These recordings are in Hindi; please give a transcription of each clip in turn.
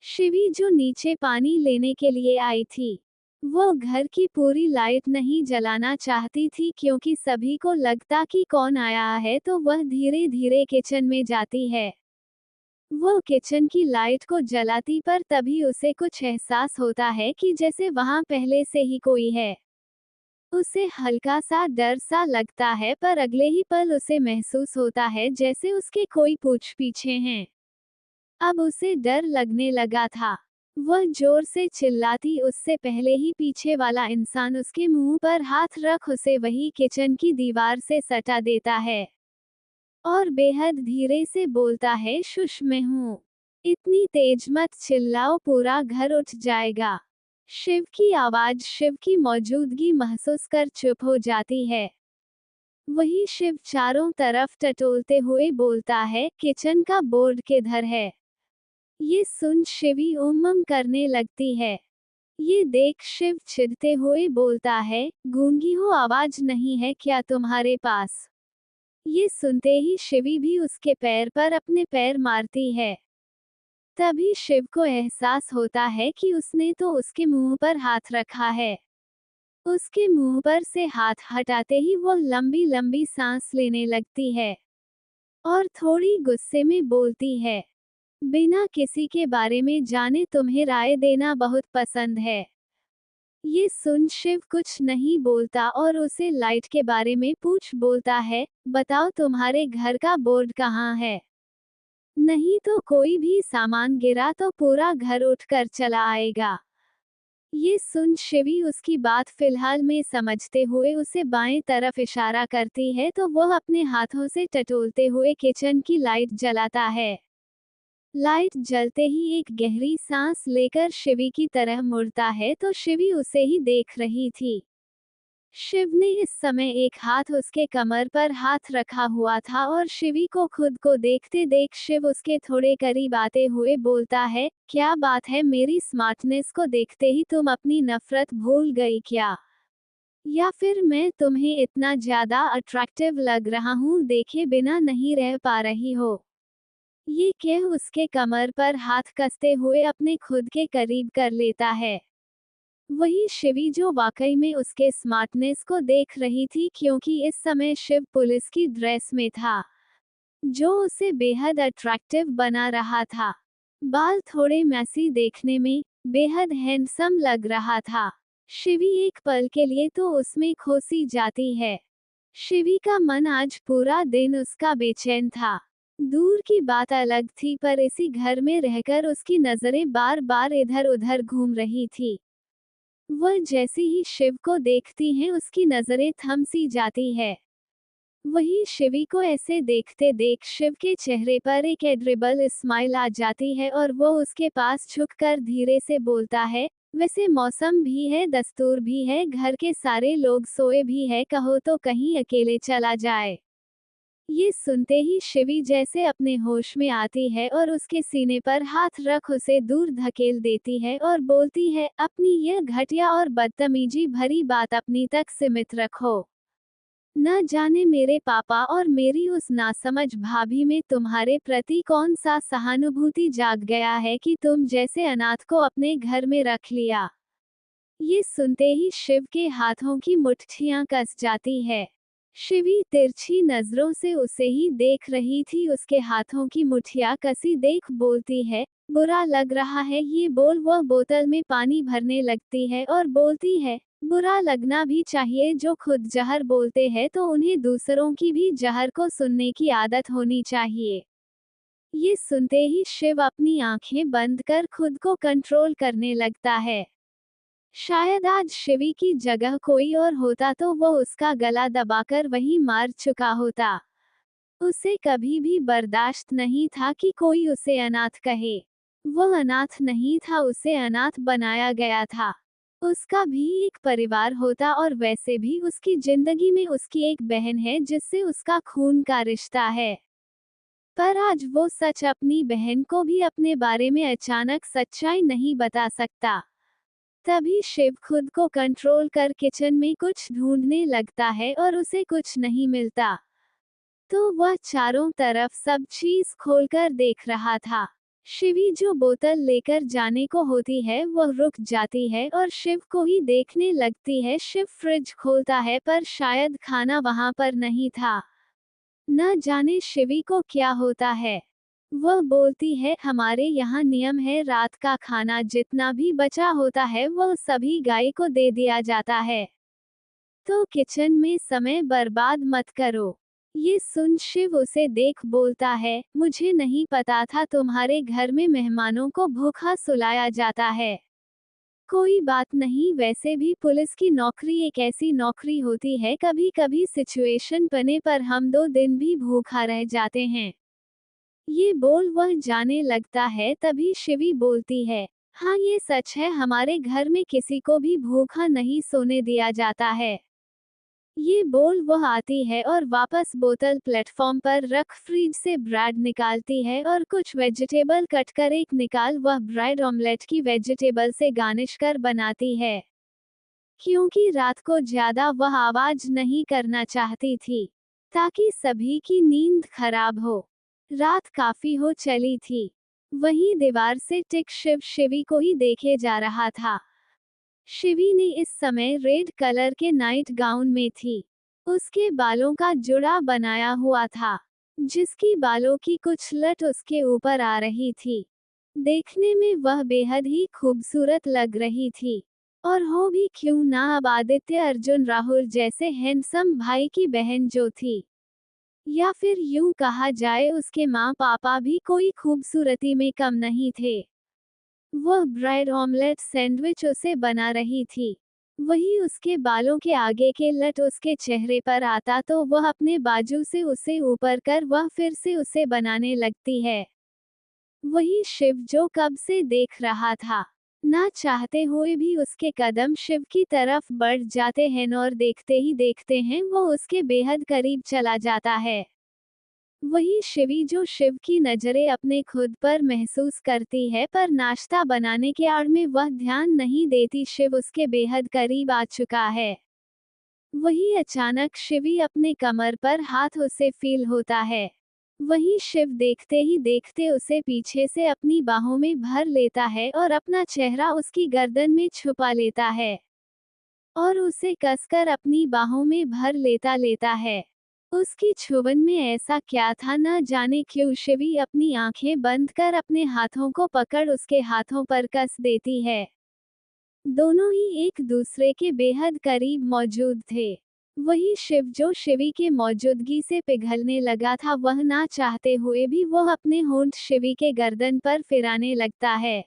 शिवी जो नीचे पानी लेने के लिए आई थी, वो घर की पूरी लाइट नहीं जलाना चाहती थी क्योंकि सभी को लगता कि कौन आया है, तो वह धीरे धीरे किचन में जाती है। वो किचन की लाइट को जलाती पर तभी उसे कुछ एहसास होता है कि जैसे वहां पहले से ही कोई है। उसे हल्का सा डर सा लगता है पर अगले ही पल उसे महसूस होता है जैसे उसके कोई पूछ पीछे हैं। अब उसे डर लगने लगा था। वह जोर से चिल्लाती उससे पहले ही पीछे वाला इंसान उसके मुंह पर हाथ रख उसे वही किचन की दीवार से सटा देता है और बेहद धीरे से बोलता है, शुश मैं हूँ। इतनी तेज मत चिल्लाओ, पूरा घर उठ जाएगा। शिव की आवाज शिव की मौजूदगी महसूस कर चुप हो जाती है। वही शिव चारों तरफ टटोलते हुए बोलता है, किचन का बोर्ड किधर है? ये सुन शिवी उम्म करने लगती है। ये देख शिव चिढ़ते हुए बोलता है, गूंगी हो, आवाज नहीं है क्या तुम्हारे पास? ये सुनते ही शिवी भी उसके पैर पर अपने पैर मारती है। तभी शिव को एहसास होता है कि उसने तो उसके मुंह पर हाथ रखा है। उसके मुंह पर से हाथ हटाते ही वो लंबी लंबी सांस लेने लगती है और थोड़ी गुस्से में बोलती है, बिना किसी के बारे में जाने तुम्हें राय देना बहुत पसंद है। ये सुन शिव कुछ नहीं बोलता और उसे लाइट के बारे में बोलता है, बताओ तुम्हारे घर का बोर्ड कहाँ है? नहीं तो कोई भी सामान गिरा तो पूरा घर उठकर चला आएगा। ये सुन शिवी उसकी बात फिलहाल में समझते हुए उसे बाएं तरफ इशारा करती है तो वह अपने हाथों से टटोलते हुए किचन की लाइट जलाता है। लाइट जलते ही एक गहरी सांस लेकर शिवी की तरह मुड़ता है तो शिवी उसे ही देख रही थी। शिव ने इस समय एक हाथ उसके कमर पर हाथ रखा हुआ था और शिवी को खुद को देखते देख शिव उसके थोड़े करीब आते हुए बोलता है, क्या बात है, मेरी स्मार्टनेस को देखते ही तुम अपनी नफरत भूल गई क्या? या फिर मैं तुम्हें इतना ज्यादा अट्रैक्टिव लग रहा हूँ, देखे बिना नहीं रह पा रही हो? ये कह उसके कमर पर हाथ कसते हुए अपने खुद के करीब कर लेता है। वही शिवी जो वाकई में उसके स्मार्टनेस को देख रही थी क्योंकि इस समय शिव पुलिस की ड्रेस में था, जो उसे बेहद अट्रैक्टिव बना रहा था। बाल थोड़े मैसी देखने में बेहद हैंडसम लग रहा था। शिवी एक पल के लिए तो उसमें खोसी जाती है। शिवी का मन आज पूरा दिन उसका बेचैन था। दूर की बात अलग थी पर इसी घर में रहकर उसकी नजरें बार बार इधर उधर घूम रही थी। वह जैसे ही शिव को देखती हैं उसकी नजरें थम सी जाती है। वही शिवी को ऐसे देखते देख शिव के चेहरे पर एक एडरेबल स्माइल आ जाती है और वो उसके पास झुककर धीरे से बोलता है, वैसे मौसम भी है, दस्तूर भी है, घर के सारे लोग सोए भी है, कहो तो कहीं अकेले चला जाए। ये सुनते ही शिवी जैसे अपने होश में आती है और उसके सीने पर हाथ रख उसे दूर धकेल देती है और बोलती है, अपनी यह घटिया और बदतमीजी भरी बात अपनी तक सीमित रखो। न जाने मेरे पापा और मेरी उस नासमझ भाभी में तुम्हारे प्रति कौन सा सहानुभूति जाग गया है कि तुम जैसे अनाथ को अपने घर में रख लिया। ये सुनते ही शिव के हाथों की मुट्ठियां कस जाती है। शिवी तिरछी नजरों से उसे ही देख रही थी, उसके हाथों की मुठ्ठियां कसी देख बोलती है, बुरा लग रहा है? ये बोल वह बोतल में पानी भरने लगती है और बोलती है, बुरा लगना भी चाहिए, जो खुद जहर बोलते हैं तो उन्हें दूसरों की भी जहर को सुनने की आदत होनी चाहिए। ये सुनते ही शिव अपनी आंखें बंद कर खुद को कंट्रोल करने लगता है। शायद आज शिवी की जगह कोई और होता तो वो उसका गला दबाकर वहीं मार चुका होता। उसे कभी भी बर्दाश्त नहीं था कि कोई उसे अनाथ कहे। वो अनाथ नहीं था, उसे अनाथ बनाया गया था। उसका भी एक परिवार होता और वैसे भी उसकी जिंदगी में उसकी एक बहन है जिससे उसका खून का रिश्ता है। पर आज वो सच अपनी बहन को भी अपने बारे में अचानक सच्चाई नहीं बता सकता। तभी शिव खुद को कंट्रोल कर किचन में कुछ ढूंढने लगता है और उसे कुछ नहीं मिलता। तो वह चारों तरफ सब चीज खोलकर देख रहा था। शिवी जो बोतल लेकर जाने को होती है वह रुक जाती है और शिव को ही देखने लगती है। शिव फ्रिज खोलता है पर शायद खाना वहां पर नहीं था। न जाने शिवी को क्या होता है। वह बोलती है, हमारे यहाँ नियम है, रात का खाना जितना भी बचा होता है वह सभी गाय को दे दिया जाता है, तो किचन में समय बर्बाद मत करो। ये सुन शिव उसे देख बोलता है, मुझे नहीं पता था तुम्हारे घर में मेहमानों को भूखा सुलाया जाता है। कोई बात नहीं, वैसे भी पुलिस की नौकरी एक ऐसी नौकरी होती है, कभी कभी सिचुएशन बने पर हम 2 दिन भी भूखा रह जाते हैं। ये बोल वह जाने लगता है, तभी शिवी बोलती है, हाँ ये सच है, हमारे घर में किसी को भी भूखा नहीं सोने दिया जाता है। ये बोल वह आती है और वापस बोतल प्लेटफॉर्म पर रख फ्रिज से ब्रेड निकालती है और कुछ वेजिटेबल कट कर एक निकाल वह ब्रेड ऑमलेट की वेजिटेबल से गार्निश कर बनाती है। क्योंकि रात को ज्यादा वह आवाज नहीं करना चाहती थी, ताकि सभी की नींद खराब हो। रात काफी हो चली थी। वहीं दीवार से टिक शिव शिवी को ही देखे जा रहा था। शिवी ने इस समय रेड कलर के नाइट गाउन में थी। उसके बालों का जुड़ा बनाया हुआ था, जिसकी बालों की कुछ लट उसके ऊपर आ रही थी। देखने में वह बेहद ही खूबसूरत लग रही थी। और हो भी क्यों ना, अब आदित्य अर्जुन राहुल जैसे हैंडसम भाई की बहन जो थी, या फिर यूं कहा जाए उसके माँ पापा भी कोई खूबसूरती में कम नहीं थे। वह ब्रेड ऑमलेट सैंडविच उसे बना रही थी। वही उसके बालों के आगे के लट उसके चेहरे पर आता तो वह अपने बाजू से उसे ऊपर कर वह फिर से उसे बनाने लगती है। वही शिव जो कब से देख रहा था। ना चाहते हुए भी उसके कदम शिव की तरफ बढ़ जाते हैं और देखते ही देखते हैं वो उसके बेहद करीब चला जाता है। वही शिवी जो शिव की नजरें अपने खुद पर महसूस करती है, पर नाश्ता बनाने के आड़ में वह ध्यान नहीं देती शिव उसके बेहद करीब आ चुका है। वही अचानक शिवी अपने कमर पर हाथ उसे फील होता है। वही शिव देखते ही देखते उसे पीछे से अपनी बाहों में भर लेता है और अपना चेहरा उसकी गर्दन में छुपा लेता है और उसे कसकर अपनी बाहों में भर लेता है। उसकी छुबन में ऐसा क्या था, न जाने क्यों शिवी अपनी आंखें बंद कर अपने हाथों को पकड़ उसके हाथों पर कस देती है। दोनों ही एक दूसरे के बेहद करीब मौजूद थे। वही शिव जो शिवी के मौजूदगी से पिघलने लगा था, वह ना चाहते हुए भी वह अपने होंठ शिवी के गर्दन पर फिराने लगता है।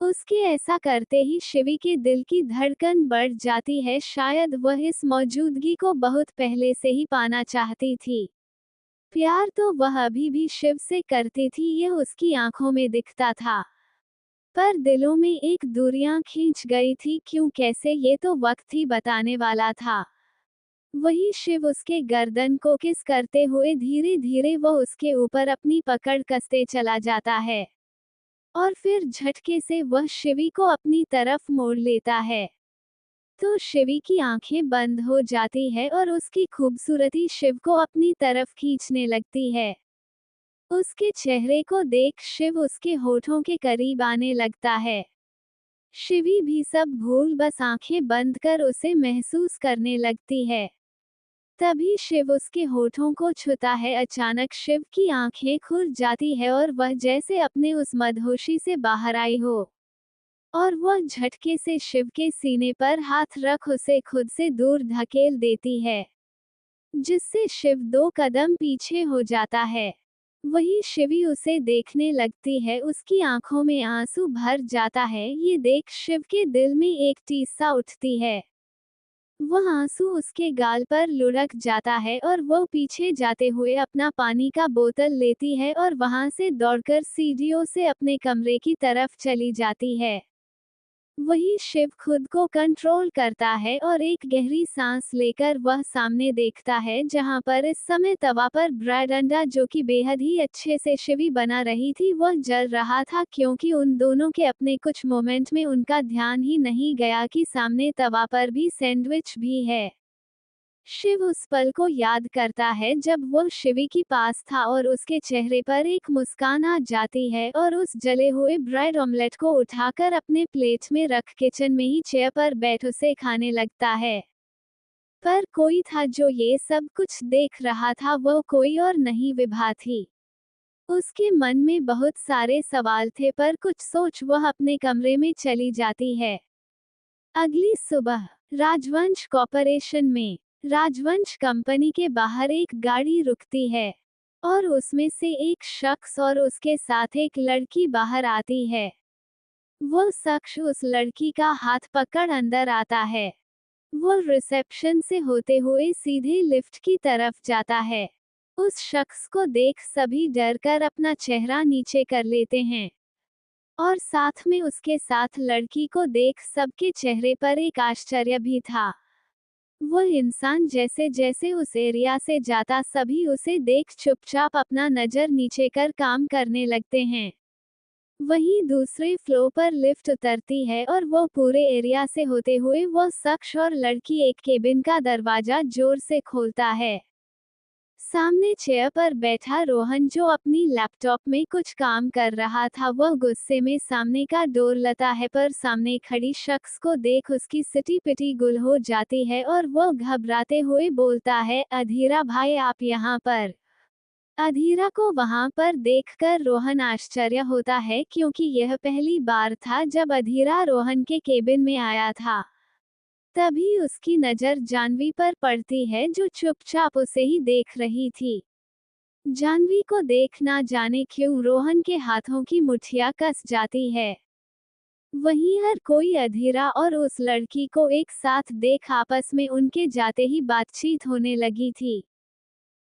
उसके ऐसा करते ही शिवी के दिल की धड़कन बढ़ जाती है, शायद वह इस मौजूदगी को बहुत पहले से ही पाना चाहती थी। प्यार तो वह अभी भी शिव से करती थी, यह उसकी आंखों में दिखता था। पर दिलों में एक दूरियां खींच गई थी, क्यों कैसे ये तो वक्त ही बताने वाला था। वही शिव उसके गर्दन को किस करते हुए धीरे धीरे वह उसके ऊपर अपनी पकड़ कसते चला जाता है और फिर झटके से वह शिवी को अपनी तरफ मोड़ लेता है। तो शिवी की आंखें बंद हो जाती है और उसकी खूबसूरती शिव को अपनी तरफ खींचने लगती है। उसके चेहरे को देख शिव उसके होठों के करीब आने लगता है। शिवी भी सब भूल बस आंखें बंद कर उसे महसूस करने लगती है। तभी शिव उसके होठों को छूता है। अचानक शिव की आंखें खुल जाती है और वह जैसे अपने उस मदहोशी से बाहर आई हो, और वह झटके से शिव के सीने पर हाथ रख उसे खुद से दूर धकेल देती है, जिससे शिव 2 कदम पीछे हो जाता है। वही शिवी उसे देखने लगती है, उसकी आंखों में आंसू भर जाता है। ये देख शिव के दिल में एक टीस सा उठती है। वह आंसू उसके गाल पर लुढ़क जाता है और वो पीछे जाते हुए अपना पानी का बोतल लेती है और वहां से दौड़कर सीढ़ियों से अपने कमरे की तरफ चली जाती है। वही शिव खुद को कंट्रोल करता है और एक गहरी सांस लेकर वह सामने देखता है, जहां पर इस समय तवा पर ब्रेड अंडा जो कि बेहद ही अच्छे से शिवी बना रही थी वह जल रहा था, क्योंकि उन दोनों के अपने कुछ मोमेंट में उनका ध्यान ही नहीं गया कि सामने तवा पर भी सैंडविच भी है। शिव उस पल को याद करता है जब वो शिवी के पास था और उसके चेहरे पर एक मुस्कान आ जाती है और उस जले हुए ब्रेड ऑमलेट को उठाकर अपने प्लेट में रख किचन में ही चेयर पर बैठ उसे खाने लगता है। पर कोई था जो ये सब कुछ देख रहा था, वो कोई और नहीं, विभा थी। उसके मन में बहुत सारे सवाल थे पर कुछ सोच वह अपने कमरे में चली जाती है। अगली सुबह राजवंश कॉर्पोरेशन में राजवंश कंपनी के बाहर एक गाड़ी रुकती है और उसमें से एक शख्स और उसके साथ एक लड़की बाहर आती है। वो शख्स उस लड़की का हाथ पकड़ अंदर आता है। वो रिसेप्शन से होते हुए सीधे लिफ्ट की तरफ जाता है। उस शख्स को देख सभी डरकर अपना चेहरा नीचे कर लेते हैं और साथ में उसके साथ लड़की को देख सबके चेहरे पर एक आश्चर्य भी था। वो इंसान जैसे जैसे उस एरिया से जाता सभी उसे देख चुपचाप अपना नजर नीचे कर काम करने लगते हैं। वहीं दूसरे फ्लोर पर लिफ्ट उतरती है और वो पूरे एरिया से होते हुए वो शख्स और लड़की एक केबिन का दरवाजा जोर से खोलता है। सामने चेयर पर बैठा रोहन जो अपनी लैपटॉप में कुछ काम कर रहा था, वह गुस्से में सामने का डोर लाता है पर सामने खड़ी शख्स को देख उसकी सिटी पिटी गुल हो जाती है और वो घबराते हुए बोलता है, अधीरा भाई आप यहाँ पर। अधीरा को वहां पर देखकर रोहन आश्चर्य होता है क्योंकि यह पहली बार था जब अधीरा रोहन के केबिन में आया था। तभी उसकी नजर जानवी पर पड़ती है जो चुपचाप उसे ही देख रही थी। जानवी को देख ना जाने क्यों रोहन के हाथों की मुठ्ठियां कस जाती है। वहीं हर कोई अधीरा और उस लड़की को एक साथ देख आपस में उनके जाते ही बातचीत होने लगी थी।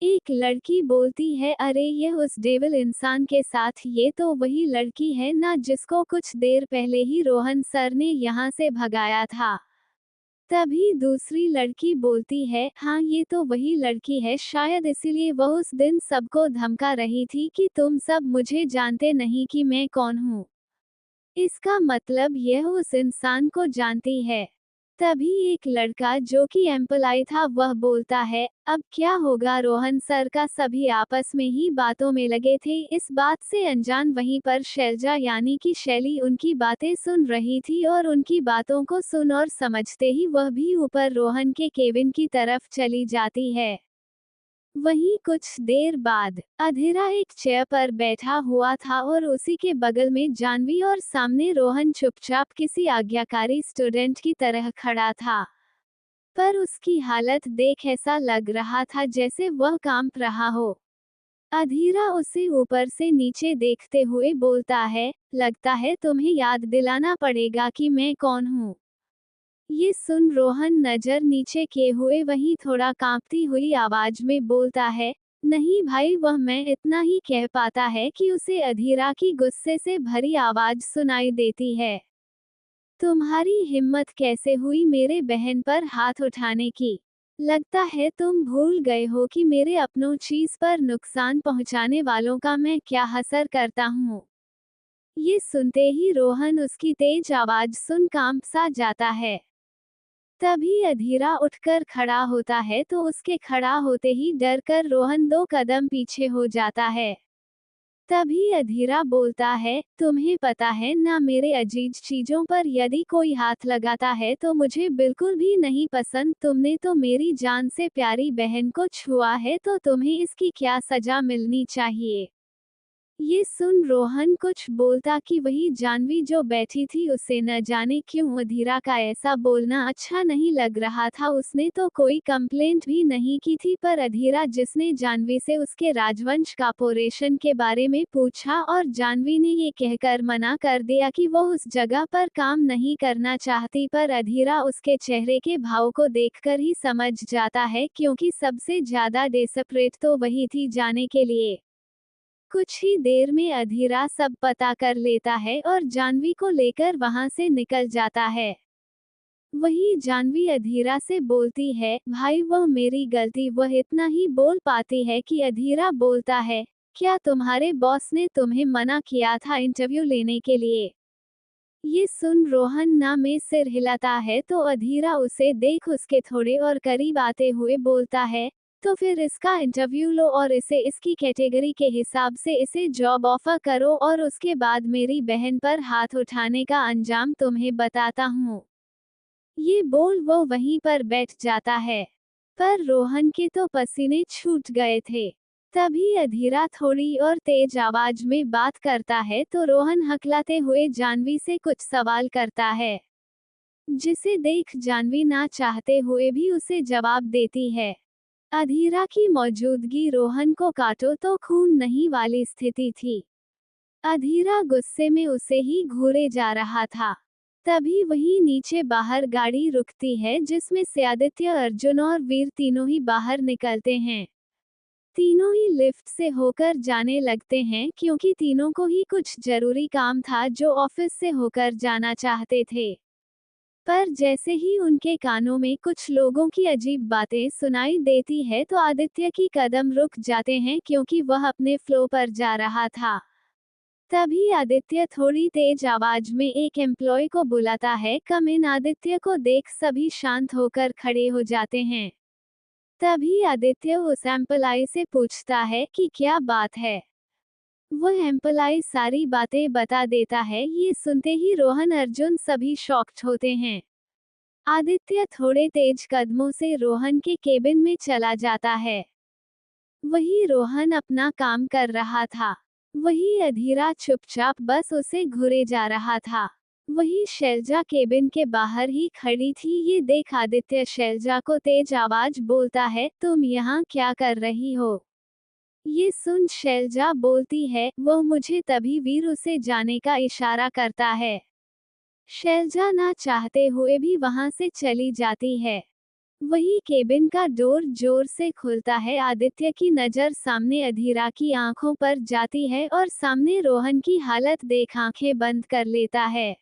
एक लड़की बोलती है, अरे ये उस डेविल इंसान के साथ, ये तो वही लड़की है ना जिसको कुछ देर पहले ही रोहन सर ने यहाँ से भगाया था। तभी दूसरी लड़की बोलती है, हाँ ये तो वही लड़की है, शायद इसीलिए वह उस दिन सबको धमका रही थी कि तुम सब मुझे जानते नहीं कि मैं कौन हूँ। इसका मतलब यह उस इंसान को जानती है। तभी एक लड़का जो कि एम्प्लॉय था वह बोलता है, अब क्या होगा रोहन सर का। सभी आपस में ही बातों में लगे थे, इस बात से अनजान वहीं पर शैलजा यानी कि शैली उनकी बातें सुन रही थी और उनकी बातों को सुन और समझते ही वह भी ऊपर रोहन के केबिन की तरफ चली जाती है। वहीं कुछ देर बाद अधीरा एक चेयर पर बैठा हुआ था और उसी के बगल में जानवी और सामने रोहन चुपचाप किसी आज्ञाकारी स्टूडेंट की तरह खड़ा था। पर उसकी हालत देख ऐसा लग रहा था जैसे वह कांप रहा हो। अधीरा उसे ऊपर से नीचे देखते हुए बोलता है, लगता है तुम्हें याद दिलाना पड़ेगा कि मैं कौन हूँ। ये सुन रोहन नजर नीचे किए हुए वहीं थोड़ा कांपती हुई आवाज में बोलता है, नहीं भाई, वह मैं इतना ही कह पाता है कि उसे अधीरा की गुस्से से भरी आवाज सुनाई देती है। तुम्हारी हिम्मत कैसे हुई मेरे बहन पर हाथ उठाने की? लगता है तुम भूल गए हो कि मेरे अपनों चीज पर नुकसान पहुंचाने वालों का मैं क्या असर करता हूँ। ये सुनते ही रोहन उसकी तेज आवाज सुन कांप सा जाता है। तभी अधीरा उठकर खड़ा होता है तो उसके खड़ा होते ही डर कर रोहन 2 कदम पीछे हो जाता है। तभी अधीरा बोलता है, तुम्हें पता है ना, मेरे अजीज चीजों पर यदि कोई हाथ लगाता है तो मुझे बिल्कुल भी नहीं पसंद। तुमने तो मेरी जान से प्यारी बहन को छुआ है तो तुम्हें इसकी क्या सजा मिलनी चाहिए। ये सुन रोहन कुछ बोलता कि वही जानवी जो बैठी थी उसे न जाने क्यों अधीरा का ऐसा बोलना अच्छा नहीं लग रहा था। उसने तो कोई कंप्लेंट भी नहीं की थी पर अधीरा जिसने जानवी से उसके राजवंश कॉर्पोरेशन के बारे में पूछा और जानवी ने ये कहकर मना कर दिया कि वो उस जगह पर काम नहीं करना चाहती, पर अधीरा उसके चेहरे के भाव को देखकर ही समझ जाता है क्योंकि सबसे ज्यादा डेस्परेट तो वही थी जाने के लिए। कुछ ही देर में अधीरा सब पता कर लेता है और जानवी को लेकर वहां से निकल जाता है। वही जानवी अधीरा से बोलती है, भाई वह मेरी गलती। वह इतना ही बोल पाती है कि अधीरा बोलता है, क्या तुम्हारे बॉस ने तुम्हें मना किया था इंटरव्यू लेने के लिए? ये सुन रोहन ना में सिर हिलाता है तो अधीरा उसे देख उसके थोड़े और करीब आते हुए बोलता है, तो फिर इसका इंटरव्यू लो और इसे इसकी कैटेगरी के हिसाब से इसे जॉब ऑफर करो और उसके बाद मेरी बहन पर हाथ उठाने का अंजाम तुम्हें बताता हूँ। ये बोल वो वहीं पर बैठ जाता है। पर रोहन के तो पसीने छूट गए थे। तभी अधीरा थोड़ी और तेज आवाज में बात करता है तो रोहन हकलाते हुए जानवी से कुछ सवाल करता है, जिसे देख जानवी ना चाहते हुए भी उसे जवाब देती है। अधीरा की मौजूदगी रोहन को काटो तो खून नहीं वाली स्थिति थी। अधीरा गुस्से में उसे ही घूरे जा रहा था। तभी वहीं नीचे बाहर गाड़ी रुकती है जिसमें से आदित्य, अर्जुन और वीर तीनों ही बाहर निकलते हैं। तीनों ही लिफ्ट से होकर जाने लगते हैं क्योंकि तीनों को ही कुछ जरूरी काम था जो ऑफिस से होकर जाना चाहते थे। पर जैसे ही उनके कानों में कुछ लोगों की अजीब बातें सुनाई देती है तो आदित्य की कदम रुक जाते हैं क्योंकि वह अपने फ्लो पर जा रहा था। तभी आदित्य थोड़ी तेज आवाज में एक एम्प्लॉय को बुलाता है। कम इन। आदित्य को देख सभी शांत होकर खड़े हो जाते हैं। तभी आदित्य उस एम्प्लॉय से पूछता है कि क्या बात है। वह एम्प्लॉय सारी बातें बता देता है। ये सुनते ही रोहन, अर्जुन सभी शॉक्ड होते हैं। आदित्य थोड़े तेज कदमों से रोहन के केबिन में चला जाता है। वही रोहन अपना काम कर रहा था। वही अधीरा चुपचाप बस उसे घूरे जा रहा था। वही शैलजा केबिन के बाहर ही खड़ी थी। ये देख आदित्य शैलजा को तेज आवाज बोलता है, तुम यहाँ क्या कर रही हो? ये सुन शैलजा बोलती है, वो मुझे। तभी वीर उसे जाने का इशारा करता है। शैलजा ना चाहते हुए भी वहां से चली जाती है। वही केबिन का डोर जोर से खुलता है। आदित्य की नजर सामने अधीरा की आंखों पर जाती है और सामने रोहन की हालत देख आंखें बंद कर लेता है।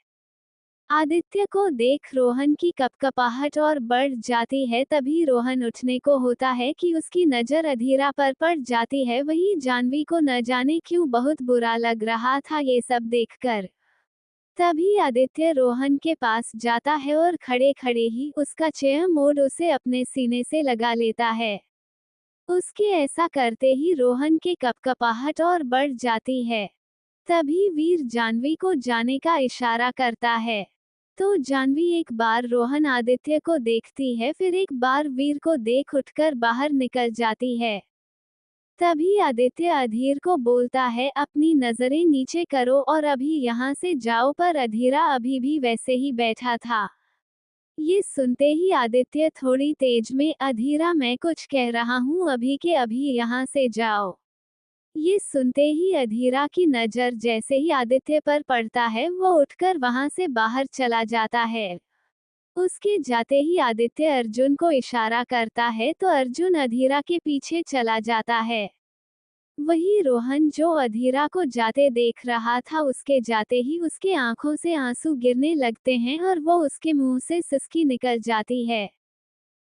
आदित्य को देख रोहन की कपकपाहट और बढ़ जाती है। तभी रोहन उठने को होता है कि उसकी नजर अधीरा पर पड़ जाती है। वही जानवी को न जाने क्यों बहुत बुरा लग रहा था ये सब देखकर। तभी आदित्य रोहन के पास जाता है और खड़े खड़े ही उसका चेहरा मोड़ उसे अपने सीने से लगा लेता है। उसके ऐसा करते ही रोहन के कपकपाहट और बढ़ जाती है। तभी वीर जानवी को जाने का इशारा करता है। तो जानवी एक बार रोहन आदित्य को देखती है, फिर एक बार वीर को देख उठकर बाहर निकल जाती है। तभी आदित्य अधीर को बोलता है, अपनी नजरें नीचे करो और अभी यहाँ से जाओ। पर अधीरा अभी भी वैसे ही बैठा था। ये सुनते ही आदित्य थोड़ी तेज में, अधीरा मैं कुछ कह रहा हूँ, अभी के अभी यहाँ से जाओ। ये सुनते ही अधीरा की नजर जैसे ही आदित्य पर पड़ता है वो उठकर वहां से बाहर चला जाता है। उसके जाते ही आदित्य अर्जुन को इशारा करता है तो अर्जुन अधीरा के पीछे चला जाता है। वही रोहन जो अधीरा को जाते देख रहा था, उसके जाते ही उसके आंखों से आंसू गिरने लगते हैं और वो उसके मुंह से सिसकी निकल जाती है।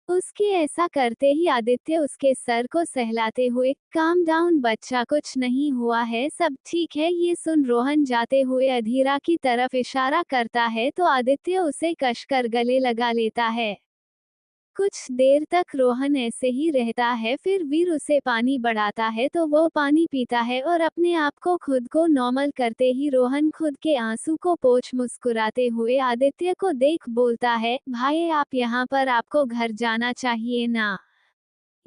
उसके ऐसा करते ही आदित्य उसके सर को सहलाते हुए, काम डाउन बच्चा, कुछ नहीं हुआ है, सब ठीक है। ये सुन रोहन जाते हुए अधीरा की तरफ इशारा करता है तो आदित्य उसे कसकर गले लगा लेता है। कुछ देर तक रोहन ऐसे ही रहता है। फिर वीर उसे पानी बढ़ाता है तो वो पानी पीता है और अपने आप को खुद को नॉर्मल करते ही रोहन खुद के आंसू को पोंछ मुस्कुराते हुए आदित्य को देख बोलता है, भाई आप यहाँ पर, आपको घर जाना चाहिए ना?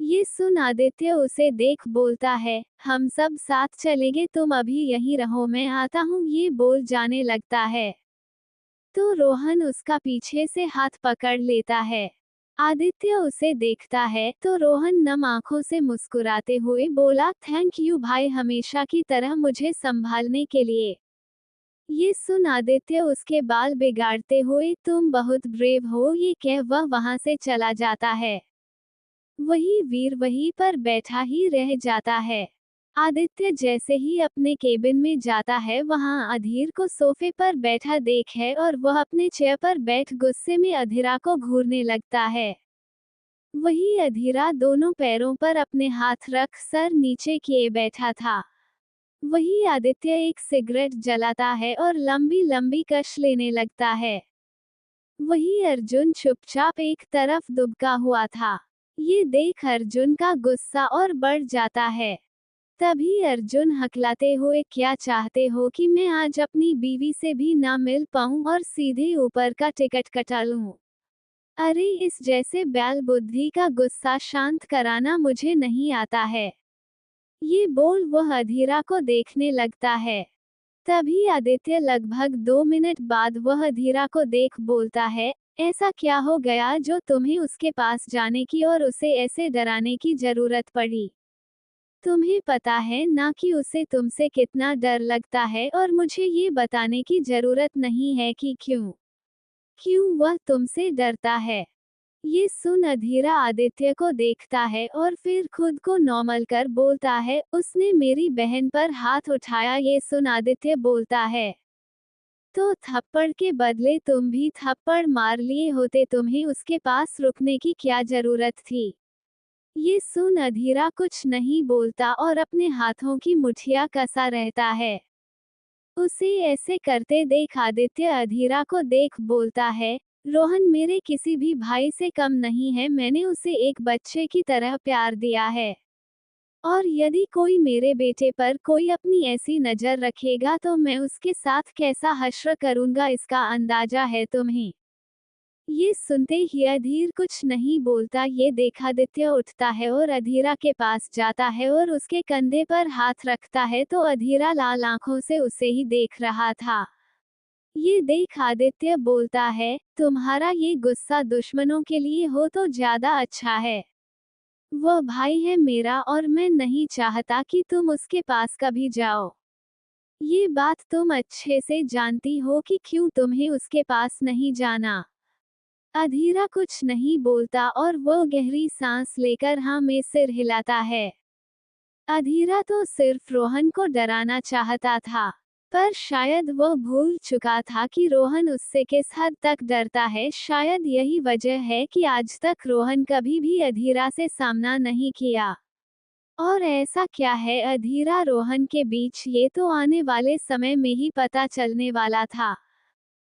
ये सुन आदित्य उसे देख बोलता है, हम सब साथ चलेंगे, तुम अभी यहीं रहो, मैं आता हूँ। ये बोल जाने लगता है तो रोहन उसका पीछे से हाथ पकड़ लेता है। आदित्य उसे देखता है तो रोहन नम आंखों से मुस्कुराते हुए बोला, थैंक यू भाई, हमेशा की तरह मुझे संभालने के लिए। ये सुन आदित्य उसके बाल बिगाड़ते हुए, तुम बहुत ब्रेव हो, ये कह वह वहां से चला जाता है। वही वीर वहीं पर बैठा ही रह जाता है। आदित्य जैसे ही अपने केबिन में जाता है वहां अधीर को सोफे पर बैठा देख है और वह अपने चेयर पर बैठ गुस्से में अधीरा को घूरने लगता है। वही अधीरा दोनों पैरों पर अपने हाथ रख सर नीचे किए बैठा था। वही आदित्य एक सिगरेट जलाता है और लंबी लंबी कश लेने लगता है। वही अर्जुन चुपचाप एक तरफ दुबका हुआ था। ये देख अर्जुन का गुस्सा और बढ़ जाता है। तभी अर्जुन हकलाते हुए, क्या चाहते हो कि मैं आज अपनी बीवी से भी ना मिल पाऊं और सीधे ऊपर का टिकट कटा लूं? अरे इस जैसे बैल बुद्धि का गुस्सा शांत कराना मुझे नहीं आता है। ये बोल वह अधीरा को देखने लगता है। तभी आदित्य लगभग 2 मिनट बाद वह अधीरा को देख बोलता है, ऐसा क्या हो गया जो तुम्हें उसके पास जाने की और उसे ऐसे डराने की जरूरत पड़ी? तुम्हें पता है ना कि उसे तुमसे कितना डर लगता है और मुझे ये बताने की जरूरत नहीं है कि क्यों क्यों वह तुमसे डरता है। ये सुन अधीरा आदित्य को देखता है और फिर खुद को नॉर्मल कर बोलता है, उसने मेरी बहन पर हाथ उठाया। ये सुन आदित्य बोलता है, तो थप्पड़ के बदले तुम भी थप्पड़ मार लिए होते, तुम्हें उसके पास रुकने की क्या जरूरत थी? ये सुन अधीरा कुछ नहीं बोलता और अपने हाथों की मुठिया कसा रहता है। उसे ऐसे करते देख आदित्य अधीरा को देख बोलता है, रोहन मेरे किसी भी भाई से कम नहीं है, मैंने उसे एक बच्चे की तरह प्यार दिया है। और यदि कोई मेरे बेटे पर कोई अपनी ऐसी नजर रखेगा तो मैं उसके साथ कैसा हश्र करूंगा, इसका अंदाजा है तुम्हें? ये सुनते ही अधीर कुछ नहीं बोलता। ये देख आदित्य उठता है और अधीरा के पास जाता है और उसके कंधे पर हाथ रखता है, तो अधीरा लाल आंखों से उसे ही देख रहा था। ये देख आदित्य बोलता है, तुम्हारा ये गुस्सा दुश्मनों के लिए हो तो ज्यादा अच्छा है। वह भाई है मेरा और मैं नहीं चाहता कि तुम उसके पास कभी जाओ। ये बात तुम अच्छे से जानती हो कि क्यों तुम्हें उसके पास नहीं जाना। अधीरा कुछ नहीं बोलता और वह गहरी सांस लेकर हाँ में सिर हिलाता है। अधीरा तो सिर्फ रोहन को डराना चाहता था, पर शायद वह भूल चुका था कि रोहन उससे किस हद तक डरता है। शायद यही वजह है कि आज तक रोहन कभी भी अधीरा से सामना नहीं किया। और ऐसा क्या है अधीरा रोहन के बीच, ये तो आने वाले समय में ही पता चलने वाला था।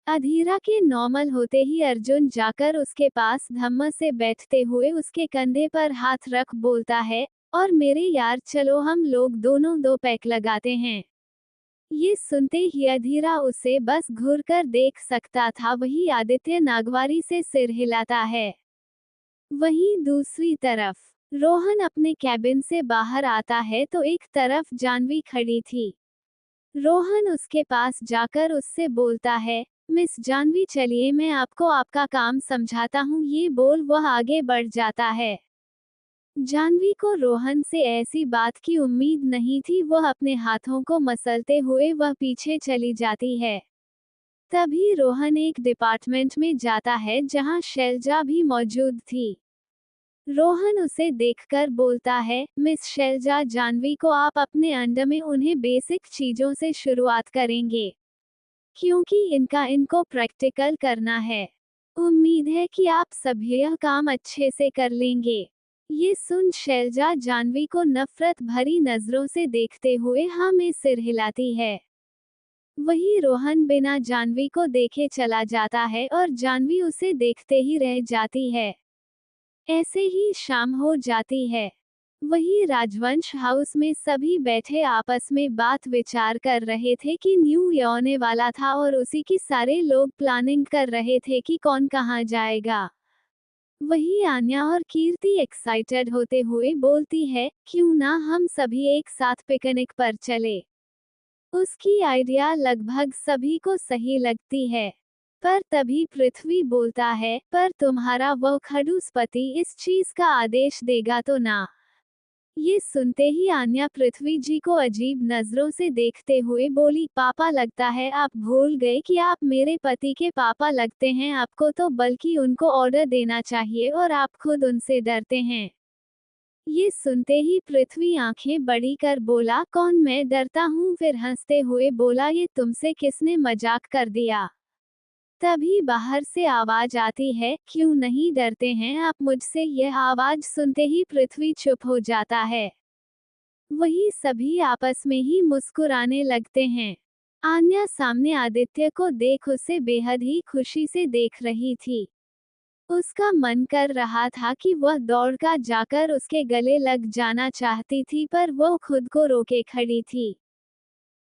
अधीरा के नॉर्मल होते ही अर्जुन जाकर उसके पास धम्म से बैठते हुए उसके कंधे पर हाथ रख बोलता है, और मेरे यार चलो हम लोग दोनों 2 पैक लगाते हैं। ये सुनते ही अधीरा उसे बस घूर कर देख सकता था। वही आदित्य नागवारी से सिर हिलाता है। वहीं दूसरी तरफ रोहन अपने कैबिन से बाहर आता है तो एक तरफ जानवी खड़ी थी। रोहन उसके पास जाकर उससे बोलता है, मिस जानवी चलिए मैं आपको आपका काम समझाता हूँ। ये बोल वह आगे बढ़ जाता है। जानवी को रोहन से ऐसी बात की उम्मीद नहीं थी। वह अपने हाथों को मसलते हुए वह पीछे चली जाती है। तभी रोहन एक डिपार्टमेंट में जाता है जहां शैलजा भी मौजूद थी। रोहन उसे देखकर बोलता है, मिस शैलजा जानवी को आप अपने अंडर में उन्हें बेसिक चीजों से शुरुआत करेंगे, क्योंकि इनको प्रैक्टिकल करना है। उम्मीद है कि आप सभी यह काम अच्छे से कर लेंगे। ये सुन शैलजा जानवी को नफरत भरी नजरों से देखते हुए हाँ में सिर हिलाती है। वही रोहन बिना जानवी को देखे चला जाता है और जानवी उसे देखते ही रह जाती है। ऐसे ही शाम हो जाती है। वही राजवंश हाउस में सभी बैठे आपस में बात विचार कर रहे थे कि न्यू ईयर आने वाला था और उसी की सारे लोग प्लानिंग कर रहे थे कि कौन कहाँ जाएगा। वही आन्या और कीर्ति एक्साइटेड होते हुए बोलती है, क्यों ना हम सभी एक साथ पिकनिक पर चले। उसकी आइडिया लगभग सभी को सही लगती है। पर तभी पृथ्वी बोलता है, पर तुम्हारा वह खड़ूस पति इस चीज का आदेश देगा तो ना। ये सुनते ही आन्या पृथ्वी जी को अजीब नजरों से देखते हुए बोली, पापा लगता है आप भूल गए कि आप मेरे पति के पापा लगते हैं। आपको तो बल्कि उनको ऑर्डर देना चाहिए और आप खुद उनसे डरते हैं। ये सुनते ही पृथ्वी आंखें बड़ी कर बोला, कौन मैं डरता हूँ? फिर हंसते हुए बोला, ये तुमसे किसने मजाक कर दिया? तभी बाहर से आवाज आती है, क्यों नहीं डरते हैं आप मुझसे? यह आवाज सुनते ही पृथ्वी चुप हो जाता है। वही सभी आपस में ही मुस्कुराने लगते हैं। आन्या सामने आदित्य को देख उसे बेहद ही खुशी से देख रही थी। उसका मन कर रहा था कि वह दौड़कर जाकर उसके गले लग जाना चाहती थी, पर वो खुद को रोके खड़ी थी।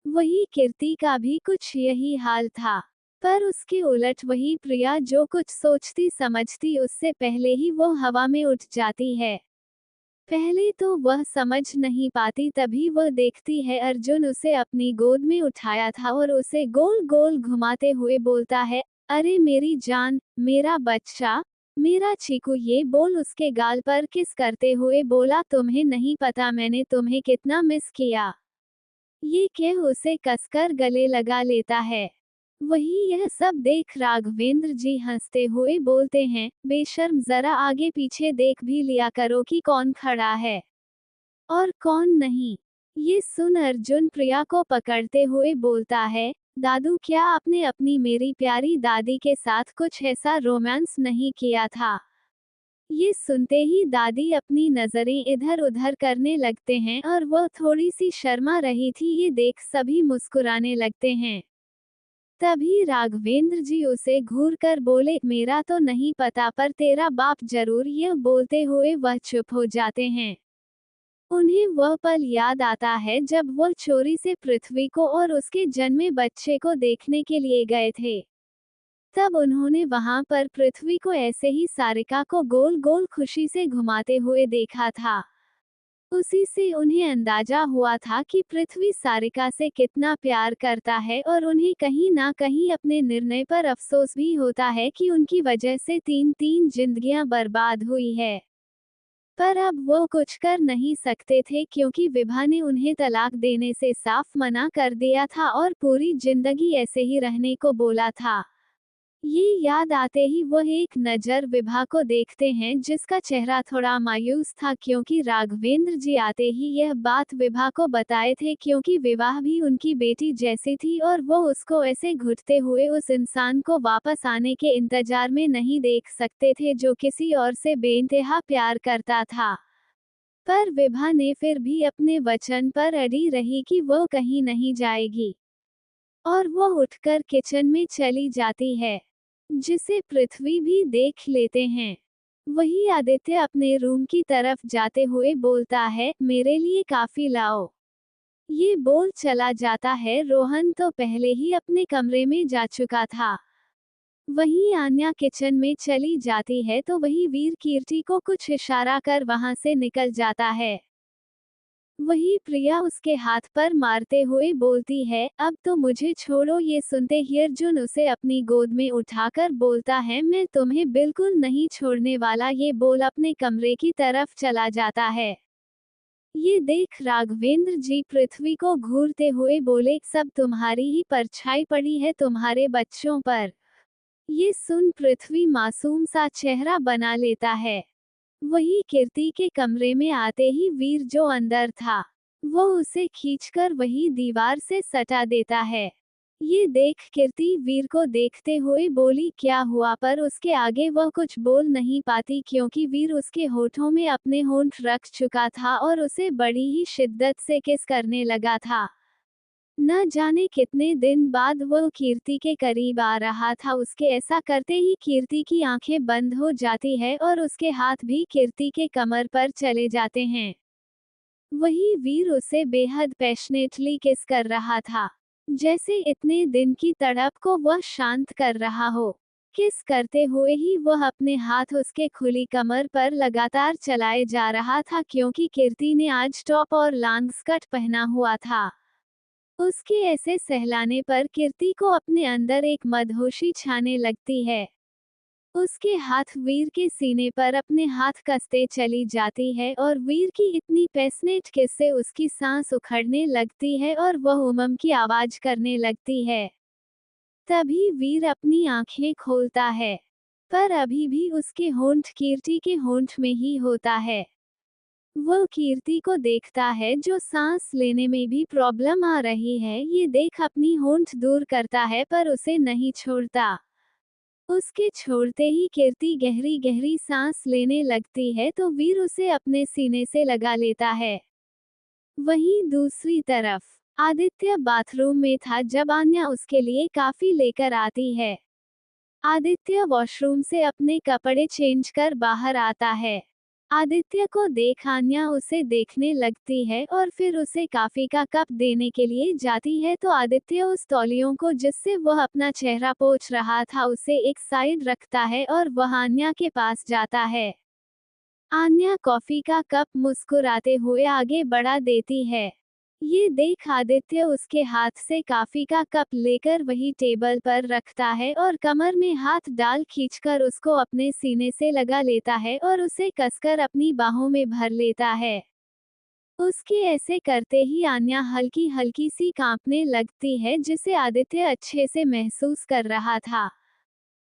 वही कीर्ति का भी कुछ यही हाल था। पर उसके उलट वही प्रिया जो कुछ सोचती समझती उससे पहले ही वो हवा में उठ जाती है। पहले तो वह समझ नहीं पाती, तभी वह देखती है अर्जुन उसे अपनी गोद में उठाया था और उसे गोल गोल घुमाते हुए बोलता है, अरे मेरी जान, मेरा बच्चा, मेरा चीकू। ये बोल उसके गाल पर किस करते हुए बोला, तुम्हें नहीं पता मैंने तुम्हें कितना मिस किया। ये कह उसे कसकर गले लगा लेता है। वही यह सब देख राघवेंद्र जी हंसते हुए बोलते हैं, बेशर्म, जरा आगे पीछे देख भी लिया करो कि कौन खड़ा है और कौन नहीं। ये सुन अर्जुन प्रिया को पकड़ते हुए बोलता है, दादू, क्या आपने अपनी मेरी प्यारी दादी के साथ कुछ ऐसा रोमांस नहीं किया था? ये सुनते ही दादी अपनी नजरें इधर उधर करने लगते हैं और वह थोड़ी सी शर्मा रही थी। ये देख सभी मुस्कुराने लगते हैं। तभी राघवेंद्र जी उसे घूर कर बोले, मेरा तो नहीं पता पर तेरा बाप जरूर। यह बोलते हुए वह चुप हो जाते हैं। उन्हें वह पल याद आता है जब वह चोरी से पृथ्वी को और उसके जन्मे बच्चे को देखने के लिए गए थे। तब उन्होंने वहां पर पृथ्वी को ऐसे ही सारिका को गोल गोल खुशी से घुमाते हुए देखा था। उसी से उन्हें अंदाजा हुआ था कि पृथ्वी सारिका से कितना प्यार करता है और उन्हें कहीं ना कहीं अपने निर्णय पर अफसोस भी होता है कि उनकी वजह से तीन तीन जिंदगियां बर्बाद हुई है। पर अब वो कुछ कर नहीं सकते थे क्योंकि विभा ने उन्हें तलाक देने से साफ मना कर दिया था और पूरी जिंदगी ऐसे ही रहने को बोला था। ये याद आते ही वह एक नज़र विभा को देखते हैं जिसका चेहरा थोड़ा मायूस था क्योंकि राघवेंद्र जी आते ही यह बात विभा को बताए थे क्योंकि विवाह भी उनकी बेटी जैसी थी और वो उसको ऐसे घुटते हुए उस इंसान को वापस आने के इंतजार में नहीं देख सकते थे जो किसी और से बेइंतहा प्यार करता था। पर विभा ने फिर भी अपने वचन पर अड़ी रही कि वो कहीं नहीं जाएगी और वो उठकर किचन में चली जाती है, जिसे पृथ्वी भी देख लेते हैं। वही आदित्य अपने रूम की तरफ जाते हुए बोलता है, मेरे लिए काफी लाओ। ये बोल चला जाता है। रोहन तो पहले ही अपने कमरे में जा चुका था। वहीं आन्या किचन में चली जाती है तो वही वीर कीर्ति को कुछ इशारा कर वहां से निकल जाता है। वही प्रिया उसके हाथ पर मारते हुए बोलती है, अब तो मुझे छोड़ो। ये सुनते ही अर्जुन उसे अपनी गोद में उठाकर बोलता है, मैं तुम्हें बिल्कुल नहीं छोड़ने वाला। ये बोल अपने कमरे की तरफ चला जाता है। ये देख राघवेंद्र जी पृथ्वी को घूरते हुए बोले, सब तुम्हारी ही परछाई पड़ी है तुम्हारे बच्चों पर। ये सुन पृथ्वी मासूम सा चेहरा बना लेता है। वही कीर्ति के कमरे में आते ही वीर जो अंदर था, वो उसे खींचकर वही दीवार से सटा देता है। ये देख कीर्ति वीर को देखते हुए बोली, क्या हुआ? पर उसके आगे वह कुछ बोल नहीं पाती क्योंकि वीर उसके होठों में अपने होंठ रख चुका था और उसे बड़ी ही शिद्दत से किस करने लगा था। न जाने कितने दिन बाद वह कीर्ति के करीब आ रहा था। उसके ऐसा करते ही कीर्ति की आंखें बंद हो जाती है और उसके हाथ भी कीर्ति के कमर पर चले जाते हैं। वही वीर उसे बेहद पैशनेटली किस कर रहा था, जैसे इतने दिन की तड़प को वह शांत कर रहा हो। किस करते हुए ही वह अपने हाथ उसके खुली कमर पर लगातार चलाए जा रहा था क्योंकि कीर्ति ने आज टॉप और लॉन्ग स्कर्ट पहना हुआ था। उसके ऐसे सहलाने पर कीर्ति को अपने अंदर एक मदहोशी छाने लगती है। उसके हाथ वीर के सीने पर अपने हाथ कसते चली जाती है और वीर की इतनी पैशनेट किस से उसकी सांस उखड़ने लगती है और वह उमम की आवाज करने लगती है। तभी वीर अपनी आंखें खोलता है, पर अभी भी उसके होंठ कीर्ति के होंठ में ही होता है। वह कीर्ति को देखता है जो सांस लेने में भी प्रॉब्लम आ रही है। ये देख अपनी होंठ दूर करता है पर उसे नहीं छोड़ता। उसके छोड़ते ही कीर्ति गहरी गहरी सांस लेने लगती है तो वीर उसे अपने सीने से लगा लेता है। वहीं दूसरी तरफ आदित्य बाथरूम में था जब आन्या उसके लिए काफी लेकर आती है। आदित्य वॉशरूम से अपने कपड़े चेंज कर बाहर आता है। आदित्य को देख आन्या उसे देखने लगती है और फिर उसे कॉफी का कप देने के लिए जाती है तो आदित्य उस तौलियों को जिससे वह अपना चेहरा पोंछ रहा था उसे एक साइड रखता है और वह आन्या के पास जाता है। आन्या कॉफी का कप मुस्कुराते हुए आगे बढ़ा देती है। ये देख आदित्य उसके हाथ से कॉफी का कप लेकर वही टेबल पर रखता है और कमर में हाथ डाल खींचकर उसको अपने सीने से लगा लेता है और उसे कसकर अपनी बाहों में भर लेता है। उसके ऐसे करते ही आन्या हल्की हल्की सी कांपने लगती है जिसे आदित्य अच्छे से महसूस कर रहा था।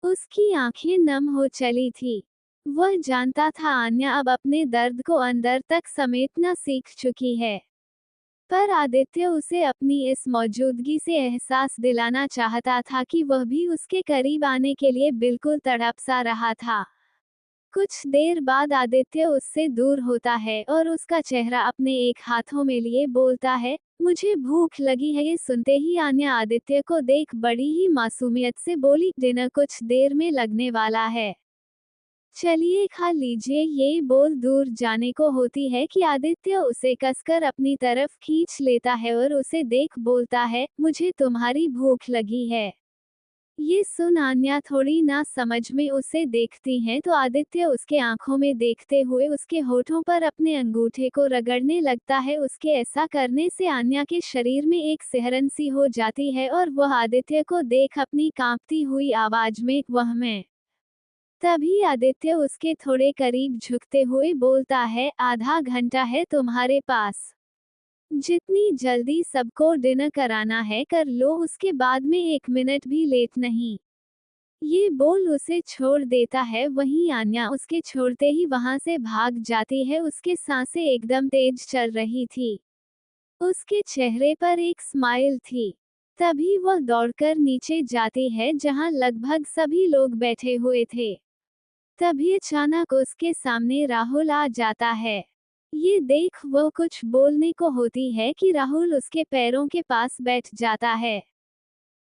उसकी आंखें नम हो चली थी। वह जानता था आन्या अब अपने दर्द को अंदर तक समेटना सीख चुकी है। पर आदित्य उसे अपनी इस मौजूदगी से एहसास दिलाना चाहता था कि वह भी उसके करीब आने के लिए बिल्कुल तड़प सा रहा था। कुछ देर बाद आदित्य उससे दूर होता है और उसका चेहरा अपने एक हाथों में लिए बोलता है, मुझे भूख लगी है। ये सुनते ही आन्या आदित्य को देख बड़ी ही मासूमियत से बोली, डिनर कुछ देर में लगने वाला है, चलिए खा लीजिए। ये बोल दूर जाने को होती है कि आदित्य उसे कसकर अपनी तरफ खींच लेता है और उसे देख बोलता है, मुझे तुम्हारी भूख लगी है। ये सुन आन्या थोड़ी ना समझ में उसे देखती हैं तो आदित्य उसके आंखों में देखते हुए उसके होठों पर अपने अंगूठे को रगड़ने लगता है। उसके ऐसा करने से आन्या के शरीर में एक सिहरन सी हो जाती है और वह आदित्य को देख अपनी कांपती हुई आवाज में, वह मैं। तभी आदित्य उसके थोड़े करीब झुकते हुए बोलता है, आधा घंटा है तुम्हारे पास, जितनी जल्दी सबको डिनर कराना है कर लो, उसके बाद में 1 मिनट भी लेट नहीं। ये बोल उसे छोड़ देता है। वहीं आन्या उसके छोड़ते ही वहां से भाग जाती है। उसके सांसें एकदम तेज चल रही थी। उसके चेहरे पर एक स्माइल थी। तभी वह दौड़कर नीचे जाती है जहां लगभग सभी लोग बैठे हुए थे। तभी अचानक उसके सामने राहुल आ जाता है। ये देख वह कुछ बोलने को होती है कि राहुल उसके पैरों के पास बैठ जाता है।